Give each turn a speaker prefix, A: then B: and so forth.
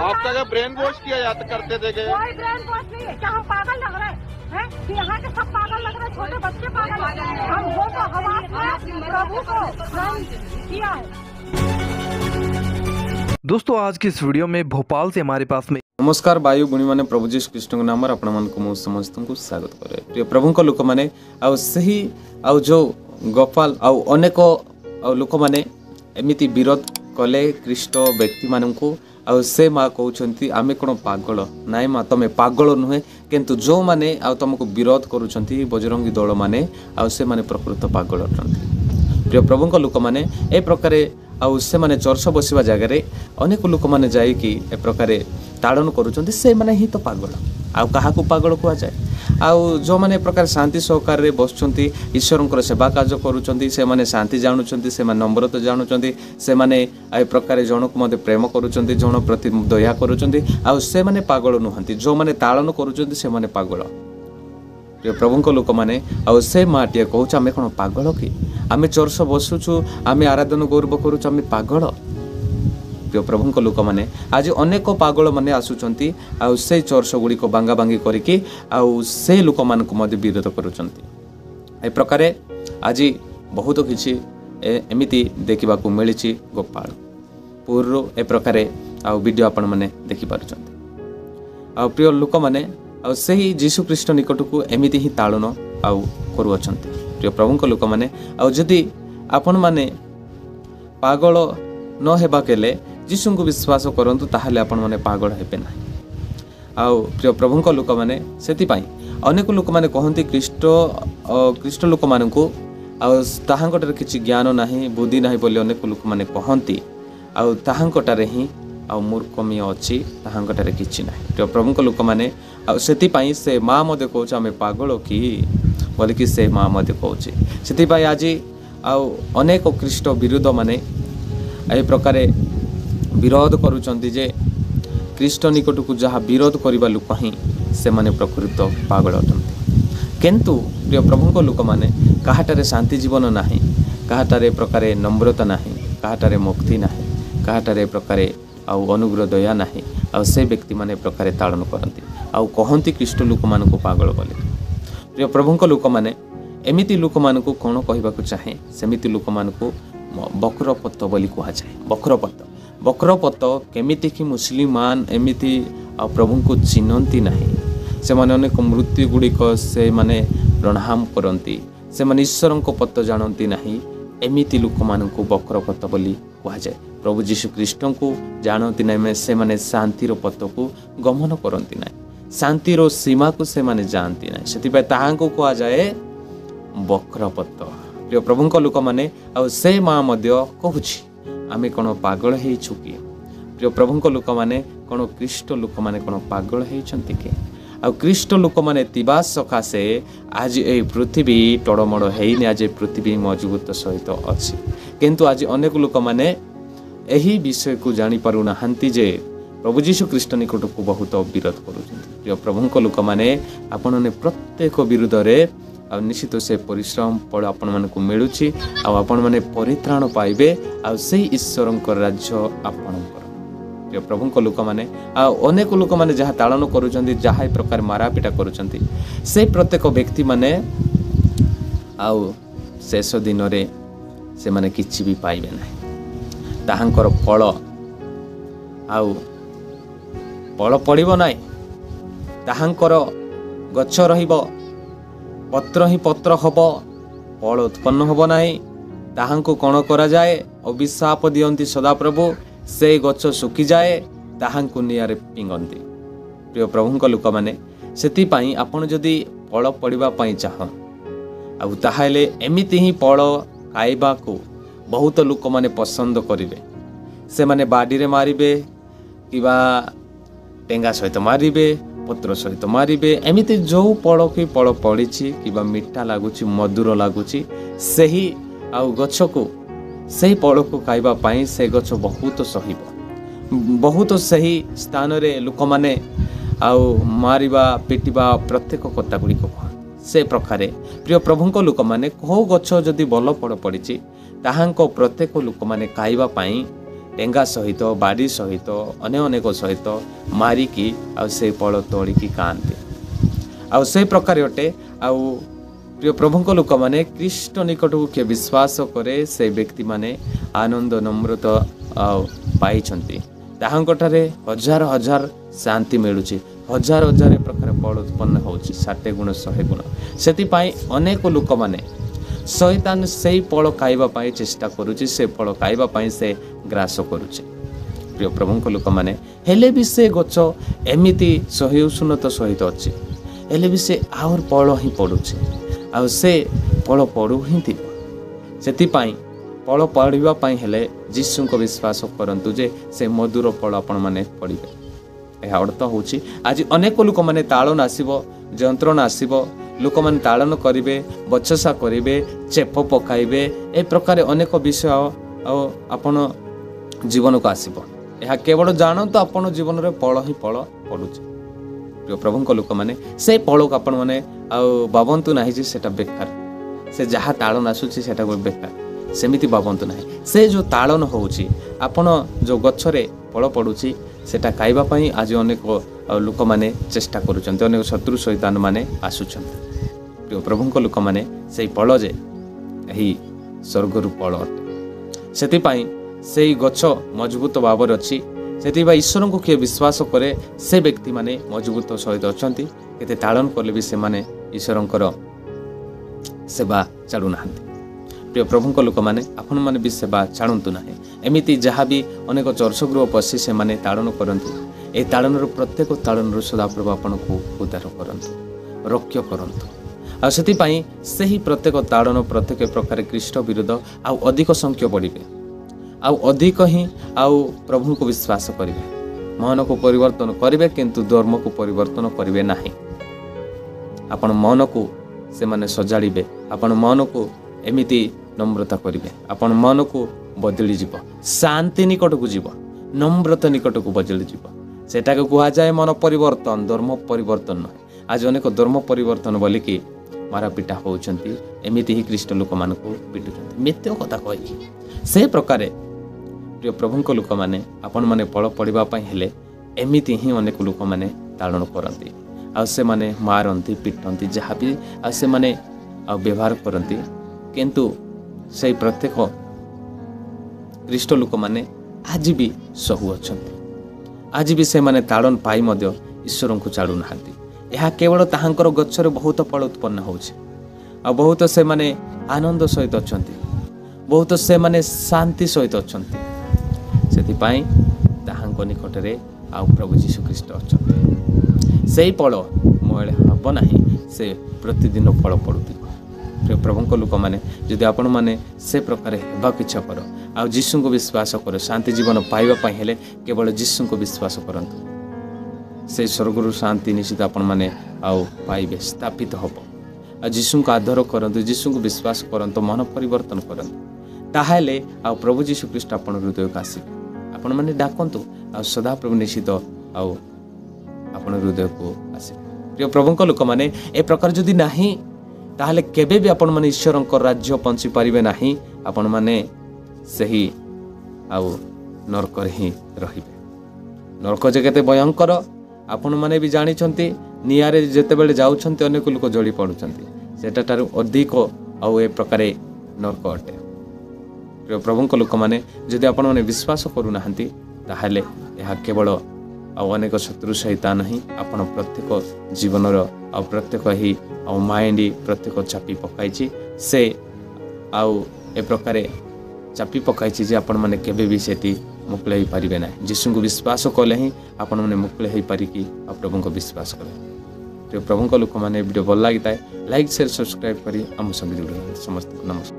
A: आपका क्या brain wash किया जाता करते थे?
B: कोई ब्रेन वॉश नहीं है। क्या हम पागल लग रहे हैं कि यहाँ के सब पागल लग रहे हैं? छोटे बच्चे पागल लग रहे हैं। हम वो तो हमारे प्रभु को किया है।
C: दोस्तों आज की इस वीडियो में भोपाल से हमारे पास में
D: नमस्कार भाई भूणी मैंने प्रभु जीशु कृष्ण नाम आपण समस्त को स्वागत करे। प्रिय प्रभु लोक मैंने जो गोपाल अनेक लोक मैंने एमती विरोध कले ख्रीष्ट व्यक्ति मानू आउ से माँ कहते आम कौन पागल नाई माँ तुम पागल नुहे किंतु जो मैंने तुमको विरोध करुँच बजरंगी दल मैंने से माने प्रकृत पागल अटंती। प्रिय प्रभु लोक मैंने ए प्रकार आउ से माने चर्च बसवा जगार अनेक लोक मैंने जाइकी ए प्रकार ताड़न करुँच से माने ही तो पागल आउ क्या पागल कहुए आउ जो मैंने प्रकार शांति सहकार बसुँच ईश्वर सेवा कार्य करुँच से माने शांति जानुंट से नम्रता जानुंट से माने ए प्रकार जन को मत प्रेम करुँच जन प्रति दया करुँच आउ से माने पागल नुहति जो मैंने ताड़न करुँच से माने पागल। प्रिय प्रभु लोक मैंने आउ से माटे कहूँ आम कौन पागल कि आम चर्च बसुचु आम आराधना गौरव करुँ आम पागल। प्रिय प्रभु लोक मैंने आज अनेक पागल मैंने आसुंच से चर्च गुड़िक बांगा बांगी करके से लोक मान विरोध करुँच ए प्रकार आज बहुत किसी एमती देखा मिली गोपाल पूर्व ए प्रकार वीडियो आपण मैंने देखिपुंट प्रिय लोक मैंने से ही जीशु ख्रीष्ट निकट को एमती ही ताड़न करुँच। प्रिय प्रभु लोक मैंने जदि आपण मैंने पागल न हेबा केले जीशु को विश्वास करंतु ताहले आपण माने पागल हेबे ना। आउ प्रिय प्रभु लोक मैंने से अनेक लोक मैंने कहते ख्रीष्ट लोक मान को ताहांकटारे किछि ज्ञान नाही बुद्धि नाही बोली अनेक लोक मैंने कहती ताहांकटारे ही मूर्खमी अच्छी ताहांकटारे किछि नाही। प्रिय प्रभु लोक मैंने से माँ मते कहूँ आम पागल कि बोलिकी से माँ मते कहूँ से आज अनेक ख्रीष्ट विरोध माने ए प्रकार विरोध करुँच जे ख्रीष्ट निकट को जहाँ विरोध करने लोक ही से माने प्रकृत पागल अटंती। किंतु प्रिय प्रभु लोक मैंने काहाटारे शांति जीवन नाही काहाटारे प्रकार नम्रता नाही काहाटारे मुक्ति नाही काहाटारे प्रकार अनुग्रह दया नाही से व्यक्ति माने प्रकार ताड़न करती कहती ख्रीष्ट लोक मान को पागल बोले। प्रिय प्रभु लोक मैंने एमिति लोक मान को कौन कहवाक चाहे सेमिति लोक मान को बक्रपत बोली कहुए। बक्रपत केमिति कि मुसलमान एमिति प्रभु को चिन्हती नहीं से माने अनेक मृत्यु गुड़िक से माने प्रणाम करती से माने ईश्वर को पत जानती नहीं एमिति लोक मान को बक्रपत बोली कहुए। प्रभु जीशु ख्रीष्ट को जानती नहीं से माने शांतिर पत को गमन करती नहीं शांतिर सीमा को से माने जानती नहीं से ताहांको कहा जाए बक्रपत। प्रिय प्रभु लोक मैंने से माँ कहूँ आम कौन पागल हो कि प्रिय प्रभु लोक मैंने कौन ख्रीष्ट लोक मैंने कौन पागल होती कि ख्रीष्ट लोक मैंने तिबा सकाशे आज ये पृथ्वी टड़मड़ होनी आज पृथ्वी मजबूत सहित अच्छी किंतु आज अनेक लोक मैंने यही विषय को जानीपार ना जे प्रभु जीशु ख्रीष्ट निकट को बहुत विरोध करुँच। प्रिय प्रभु लोक मैंने आपने प्रत्येक विरोध में निश्चित से परिश्रम फल आपण मानक मिलूँ आपण मैंने परित्राण पाइबे से ईश्वर राज्य आपण। प्रिय प्रभु लोक मैंने अनेक लोक मैंने जहाँ ताड़न करुँच जहाँ प्रकार मारापिटा करुँच से प्रत्येक व्यक्ति माने शेष दिन से माने किछि भी पाइबे ना ताहांकर फल फल पड़िबो नाही ताहांकर गछ रहिबो पत्र ही पत्र हब फल उत्पन्न हब नाही ताहांको कौन करा जाए अभिशाप दियंती सदाप्रभु से गछ सुखी जाए ताहांको नियारे पिंगंती। प्रिय प्रभु लोक मैंने से आपण जदि फल पड़िबा पई चाह ताहले एमिति ही फल खाइबा को बहुत लोक मैंने पसंद करिवे से माने बाड़ी रे मारिबे किबा टेंगा सहित मारिबे पत्र सहित मारिबे एमिति जो फल कि फल पड़ी कि मीठा लगुच मधुर लगुच से ही गछ को से फल को खाइबा से गछ बहुत सहिब बहुत सही स्थान रे लोक माने आउ मारिबा पिटिबा प्रत्येक कथा गुड़िक से प्रकार प्रिय प्रभुंक लोक मैंने कौ गछ जदि बल पड़ पड़ी ताहांको प्रत्येक लोक मैंने खाइबा पाई टेंगा सहित बाड़ी सहित अनेक सहित मारिकी आउ से फल तोड़िकी खाआंती आउ से प्रकार अटे आउ प्रिय प्रभुंक लोक मैंने कृष्ण निकट को किए विश्वास करे से व्यक्ति माने आनंद नम्रता पाई ताहांकठारे हजार हजार शांति मिलुची हजार हजार प्रकार फल उत्पन्न होची 60 गुण 100 गुण सेतिपाई अनेक लोक माने शैतान से फल खाइबा पाई चेष्टा करुची से फल खाइबा पाई से ग्रास करुची प्रिय प्रभुंक लोक माने हेले भी से गछ एमिति सही उष्णता सहित अच्छी हेले भी से आउर फल ही पड़ुची आ से फल पड़ू ही थी सेतिपाई फल पढ़ा हेले जीशु को विश्वास करंतु जे से मधुर फल आपण माने पढ़िबे यह अर्थ होची आज अनेक लोक माने ताड़न आसीबो जंत्रणा आसीबो लोक माने ताड़न करिवे बचसा करिवे चेप पकाइबे ए प्रकार अनेक विषय आपण जीवन को आसीबो यह केवल जानतो आपण जीवन रे फल ही फल पड़ुची प्रिय प्रभुंक लोक माने से फल को आपण माने भावंतु नाही जे सेटा बेकार से जहाँ ताड़न आसुची सेटा बेकार सेमिति भावंतु नाही से जो ताड़न होउची आपण जो गछरे फल पड़ुची सेटा खाइबा पई आज अनेक लोक माने चेष्टा करूछन्ते अनेक शत्रु शैतान माने आसुछन्ते प्रिय प्रभुंक लोक माने सेई फल जे एही स्वर्गरु फल अटे सेति पई सेई गछ मजबूत भावर अछि सेति पई ईश्वर को किए विश्वास करे से व्यक्ति माने मजबूत सहित अछन्ति केते ताड़न करले भी से माने ईश्वरंकर सेवा चालू नाहंती प्रिय प्रभुंक लोक मैंने आपण मैंने भी सेवा छाड़ू ना एमती जहाँ भी अनेक चर्च गृह पशि से माने ताड़न करंतु ए ताड़न प्रत्येक ताड़न सदाप्रभु आपण को उद्धार करंतु रक्ष करंतु आ सेति पई सही प्रत्येक ताड़न प्रत्येक प्रकार कृष्ण विरोध आउ अधिक संख्या बढ़िबे आउ अधिक ही आउ प्रभु को विश्वास करिवे मन को परिवर्तन करिवे किंतु धर्म को परिवर्तन करिवे नाही आपण मन को से माने सजाड़िबे आपण मन को एमिति नम्रता करिवे आपण मन को बदली जीव शांति निकट को जीव नम्रता निकट को बदली जीव सेटा को कहा जाए मन परिवर्तन धर्म परिवर्तन नहे आज अनेक धर्म परिवर्तन बोलिकी मारापिटा होउछंती एमिति ही कृष्ण लोक मान को पिटुछंती मिथ्या कथा कहि से प्रकार प्रिय प्रभुंक लोक माने आपण माने फल पड़िबा पई हेले एमिति ही अनेक लोक माने ताड़न करंती आ से माने मारंती पिटंती जहाँ भी आ से माने व्यवहार करंती किंतु से प्रत्येक कृष्ण लोक माने आज भी सहु अछंती आज भी से माने ताड़न पाई मध्य ईश्वर को चाड़ू नाहांती यह केवल ताहांकर गच्छरे बहुत फल उत्पन्न होउछि आ बहुत से माने आनंद सहित अछंती बहुत से माने शांति सहित अछंती सेति पाई ताहांको निकटरे आ प्रभु यीशु ख्रीष्ट अछंती सेही फल मळे हब नाही से प्रतिदिन फल पड़ुती प्रिय प्रभुंक लोक मैंने जदि आपण मैंने से प्रकार हेबाक इच्छा कर आ जीशु को विश्वास कर शांति जीवन पाइबा हेले केवल जीशु को विश्वास करंतु से स्वर्गरु शांति निश्चित आपण मैंने आउ पाइबे स्थापित हम आ जीशु को आदर करंतु जीशु को विश्वास करंतु मन परिवर्तन करंतु ताहेले आ प्रभु जीशु ख्रीष्ट आपण हृदय को आसी आपण मैंने डाकंतु आ सदा प्रभु निश्चित आउ आपण हृदय को आसी प्रिय प्रभुंक लोक मैंने ए प्रकार जदि नाही ताहले केबे भी आपण माने ईश्वर राज्य पहुंची पारिबे नाही आपण माने सही आउ नरक ही रहिबे नरक जे केते भयंकर आपण माने भी जानि छंती नियारे जेते बेले जाउछंती अनेक लोक जळी पडुछंती सेटा तारु अधिक आउ ए प्रकारे नरक अटे प्रिय प्रभुंक लोक माने जदि आपण माने विश्वास करू नाहंती ताहले यह केवल आउ अनेक शत्रु शैतान ही आपण प्रत्येक जीवनर आ प्रत्येक ही आउ माइंड प्रत्येक चापी पकाई से आउ ए प्रकार चापी पकाई जे आपण माने केबे भी सेठी मुक्ले ही पारिबे ना जीशु को विश्वास कले ही आपण माने मुक्ले ही पारिकी आ प्रभु को विश्वास कले प्रभु को लोक माने वीडियो भल लागिता लाइक शेयर सब्सक्राइब करी हम संग जुड़ समस्त नमस्कार।